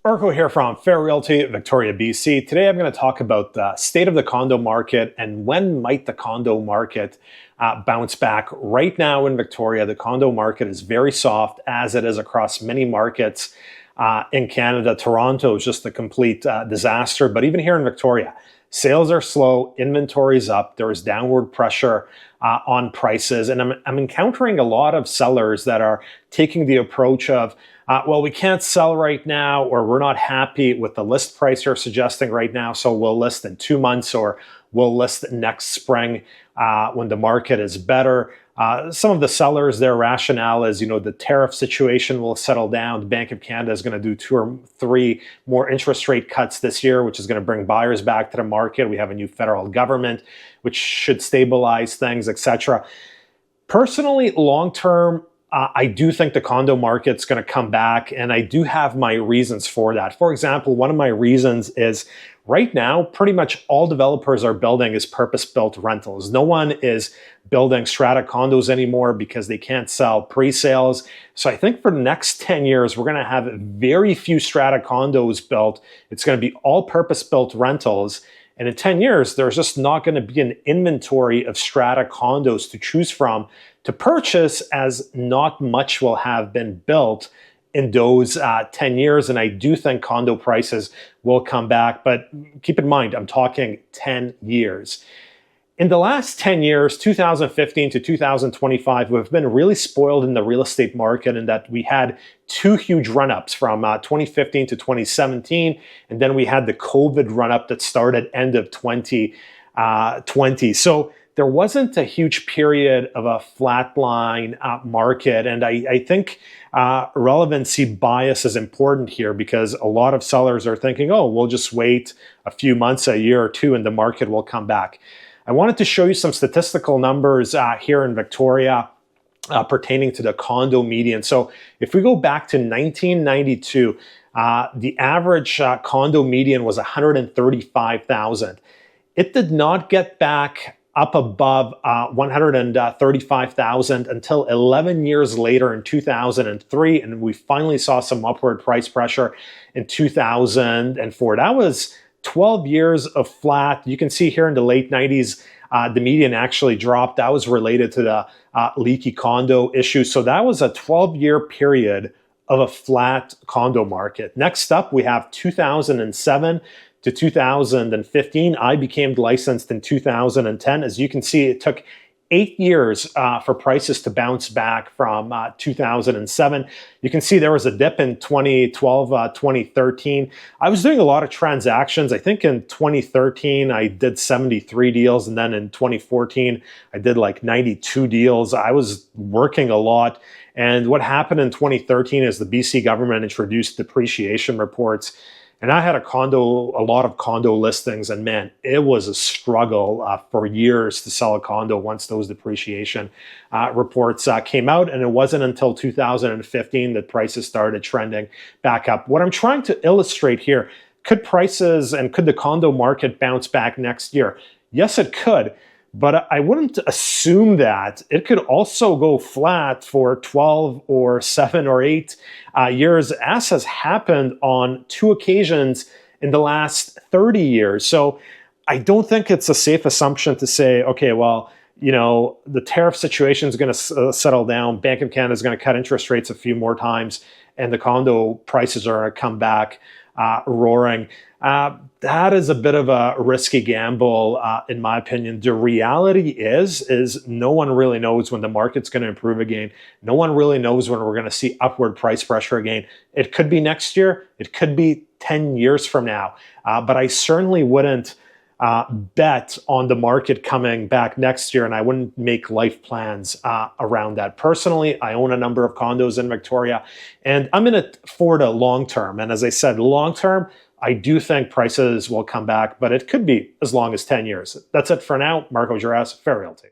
Marko here from Fair Realty, Victoria, BC. Today I'm going to talk about the state of the condo market and when might the condo market bounce back. Right now in Victoria, the condo market is very soft, as it is across many markets in Canada. Toronto is just a complete disaster, but even here in Victoria, sales are slow, inventory's up, there is downward pressure on prices, and I'm encountering a lot of sellers that are taking the approach of, well, we can't sell right now, or we're not happy with the list price you're suggesting right now, so we'll list in 2 months, or we'll list next spring when the market is better. Some of the sellers, their rationale is, the tariff situation will settle down. The Bank of Canada is going to do 2 or 3 more interest rate cuts this year, which is going to bring buyers back to the market. We have a new federal government, which should stabilize things, etc. Personally, long term, I do think the condo market's going to come back, and I do have my reasons for that. For example, one of my reasons is right now, pretty much all developers are building is purpose-built rentals. No one is building strata condos anymore because they can't sell pre-sales. So I think for the next 10 years, we're going to have very few strata condos built. It's going to be all purpose-built rentals. And in 10 years, there's just not going to be an inventory of strata condos to choose from to purchase, as not much will have been built in those 10 years. And I do think condo prices will come back. But keep in mind, I'm talking 10 years. In the last 10 years, 2015 to 2025, we've been really spoiled in the real estate market in that we had 2 huge run-ups from 2015 to 2017, and then we had the COVID run-up that started end of 2020. So there wasn't a huge period of a flatline market, and I think relevancy bias is important here because a lot of sellers are thinking, oh, we'll just wait a few months, a year or 2, and the market will come back. I wanted to show you some statistical numbers here in Victoria pertaining to the condo median. So if we go back to 1992, the average condo median was 135,000. It did not get back up above 135,000 until 11 years later in 2003, and we finally saw some upward price pressure in 2004. That was 12 years of flat. You can see here in the late 90s, the median actually dropped. That was related to the leaky condo issue. So that was a 12-year period of a flat condo market. Next up, we have 2007 to 2015. I became licensed in 2010. As you can see, it took 8 years for prices to bounce back from 2007. You can see there was a dip in 2012, 2013. I was doing a lot of transactions. I think in 2013, I did 73 deals. And then in 2014, I did like 92 deals. I was working a lot. And what happened in 2013 is the BC government introduced depreciation reports. And I had a lot of condo listings, and man, it was a struggle for years to sell a condo once those depreciation reports came out. And it wasn't until 2015 that prices started trending back up. What I'm trying to illustrate here, could prices and could the condo market bounce back next year? Yes, it could. But I wouldn't assume that. It could also go flat for 12 or 7 or 8 years, as has happened on 2 occasions in the last 30 years. So I don't think it's a safe assumption to say, okay, well, the tariff situation is going to settle down. Bank of Canada is going to cut interest rates a few more times, and the condo prices are going to come back roaring. That is a bit of a risky gamble, in my opinion. The reality is no one really knows when the market's going to improve again. No one really knows when we're going to see upward price pressure again. It could be next year. It could be 10 years from now. But I certainly wouldn't bet on the market coming back next year, and I wouldn't make life plans around that. Personally, I own a number of condos in Victoria, and I'm in it for the long term. And as I said, long term, I do think prices will come back, but it could be as long as 10 years. That's it for now. Marko, Juras, Fair Realty.